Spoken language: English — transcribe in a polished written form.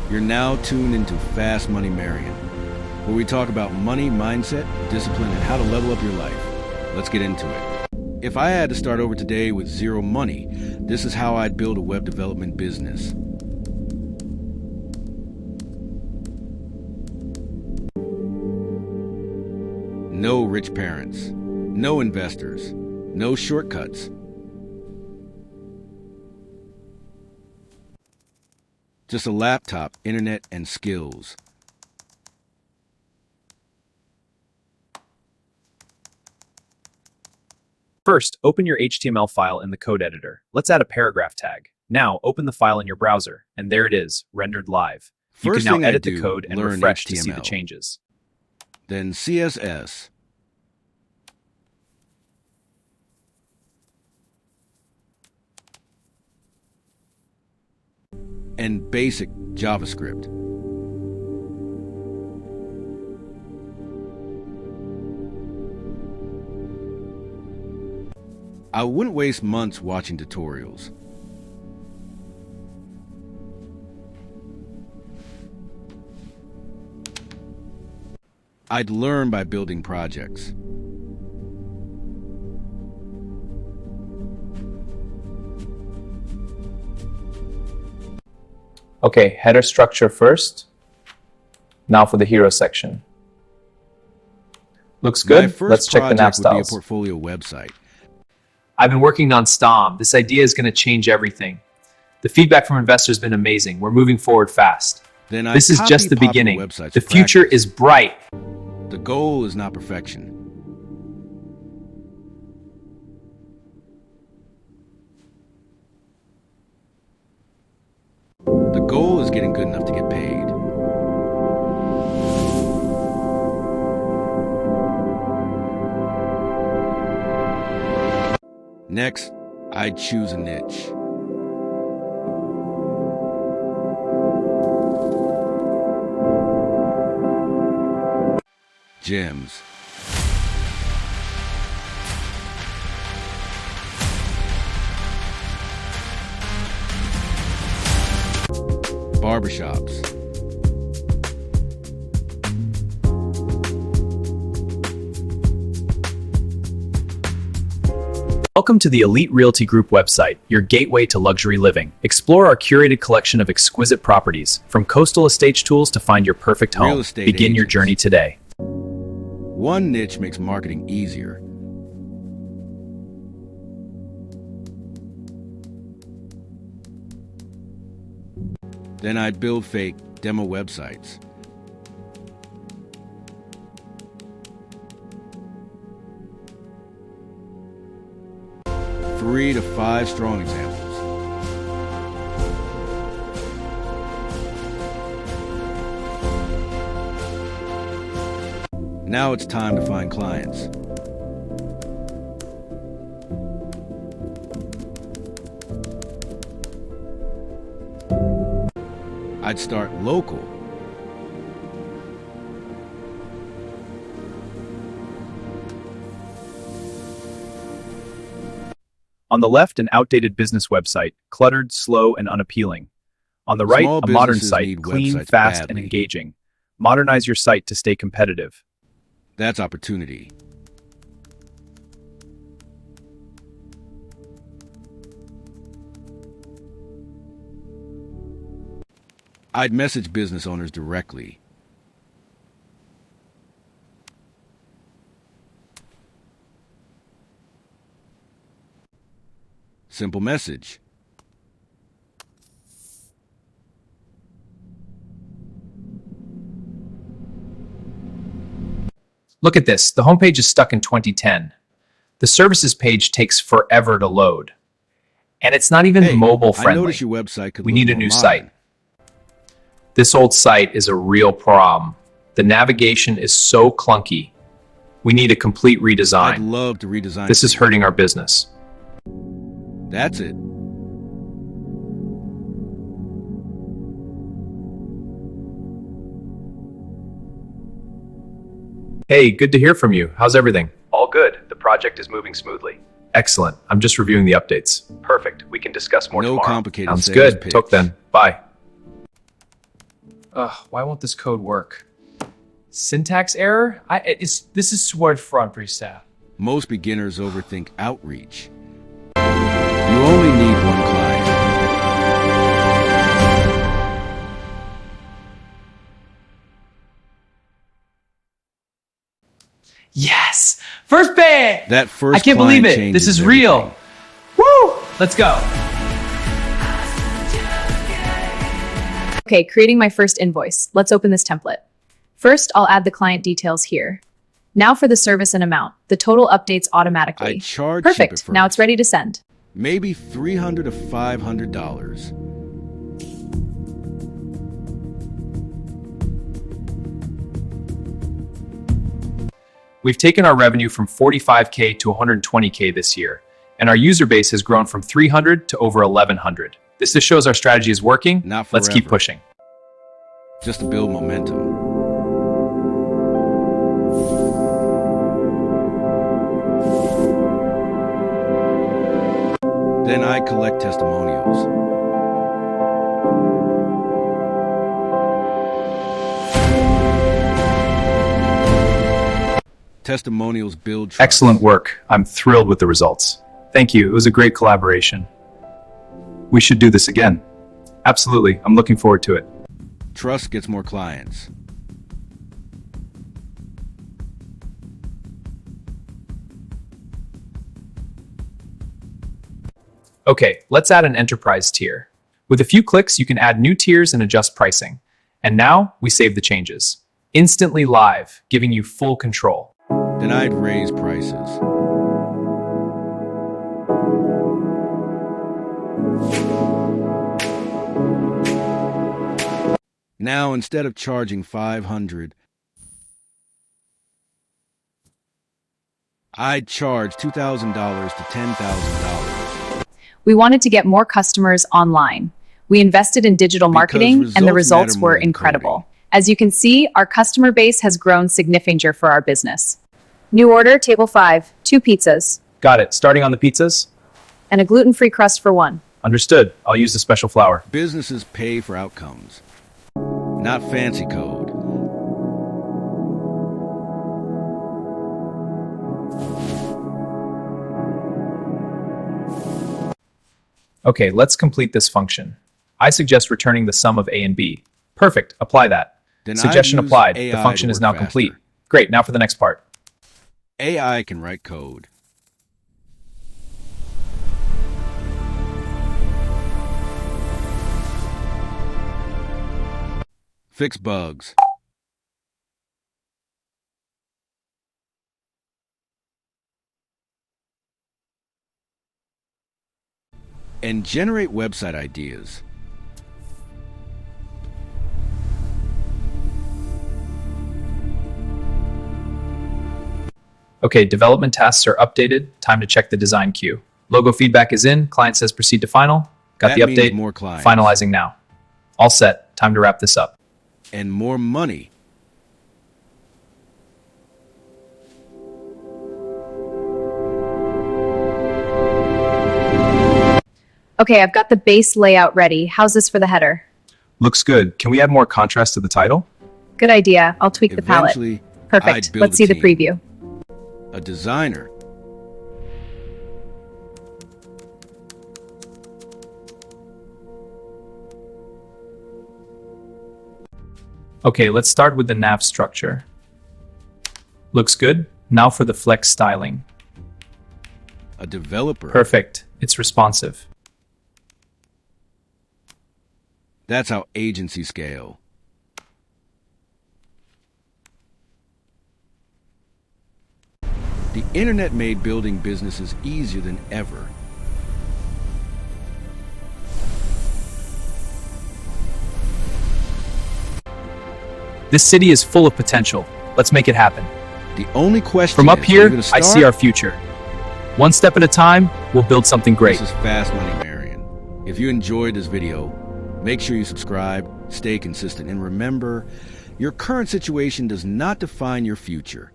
You're now tuned into Fast Money Marion, where we talk about money, mindset, discipline, and how to level up your life. Let's get into it. If I had to start over today with zero money, this is how I'd build a web development business. No rich parents, no investors, no shortcuts. Just a laptop, internet, and skills. First, open your HTML file in the code editor. Let's add a paragraph tag. Now, open the file in your browser, and there it is, rendered live. You can now edit the code and refresh to see the changes. Then CSS. And basic JavaScript. I wouldn't waste months watching tutorials. I'd learn by building projects. Okay, header structure first. Now for the hero section. Looks good. Let's check the nav styles. Would be a portfolio website. I've been working non-stop. This idea is going to change everything. The feedback from investors has been amazing. We're moving forward fast. This is just the beginning. The future is bright. The goal is not perfection. The goal is getting good enough to get paid. Next, I'd choose a niche. Gyms. Barbershops. Welcome to the Elite Realty Group website, your gateway to luxury living. Explore our curated collection of exquisite properties, from coastal estate tools to find your perfect home. Begin your journey today. One niche makes marketing easier. Then I'd build fake demo websites. Three to five strong examples. Now it's time to find clients. I'd start local. On the left, an outdated business website, cluttered, slow, and unappealing. On the right, a modern site, clean, fast, and engaging. Modernize your site to stay competitive. That's opportunity. I'd message business owners directly. Simple message. Look at this. The homepage is stuck in 2010. The services page takes forever to load. And it's not even mobile friendly. I noticed your website could We need a new site. This old site is a real problem. The navigation is so clunky. We need a complete redesign. I'd love to redesign. This is hurting our business. That's it. Hey, good to hear from you. How's everything? All good. The project is moving smoothly. Excellent. I'm just reviewing the updates. Perfect. We can discuss more tomorrow. No complicated Sounds sales good. pitch. Talk then. Bye. Why won't this code work? Syntax error? This is word fraud, staff. Most beginners overthink outreach. You only need one client. Yes! First pay! That first I can't client believe it. This is changes real. everything. Woo! Let's go. Okay, creating my first invoice. Let's open this template. First, I'll add the client details here. Now for the service and amount. The total updates automatically. I charge Perfect. ship it Now it's first. ready to send. Maybe $300 to $500. We've taken our revenue from 45K to 120K this year, and our user base has grown from 300 to over 1,100. This just shows our strategy is working. Not Let's keep forever. pushing. Just to build momentum. Then I collect testimonials. Testimonials build trust. Excellent work. I'm thrilled with the results. Thank you. It was a great collaboration. We should do this again. Absolutely. I'm looking forward to it. Trust gets more clients. Okay, let's add an enterprise tier. With a few clicks, you can add new tiers and adjust pricing. And now we save the changes. Instantly live, giving you full control. Then I'd raise prices. Now, instead of charging $500, I'd charge $2,000 to $10,000. We wanted to get more customers online. We invested in digital marketing and the results matter more were than incredible. coding. As you can see, our customer base has grown significantly for our business. New order, table 5, 2 pizzas, Got it. Starting on the pizzas? and a gluten-free crust for 1. Understood. I'll use the special flour. Businesses pay for outcomes, not fancy code. Okay, let's complete this function. I suggest returning the sum of A and B. Perfect. Apply that. Then I'd Suggestion use applied. The AI function to is work now faster. complete. Great. Now for the next part. AI can write code. Fix bugs. And generate website ideas. Okay, development tasks are updated. Time to check the design queue. Logo feedback is in. Client says proceed to final. Got That the means update. more clients. Finalizing now. All set. Time to wrap this up. And more money. Okay, I've got the base layout ready. How's this for the header? Looks good. Can we add more contrast to the title? Good idea. I'll tweak the palette. Eventually, Perfect. I'd build Let's a see the team. preview. A designer. Okay, let's start with the nav structure. Looks good. Now for the flex styling. A developer. Perfect. It's responsive. That's how agencies scale. The internet made building businesses easier than ever. This city is full of potential. Let's make it happen. The only question From up is, are here, you gonna I see start? our future. One step at a time, we'll build something great. This is Fast Money Marion. If you enjoyed this video, make sure you subscribe, stay consistent, and remember, your current situation does not define your future.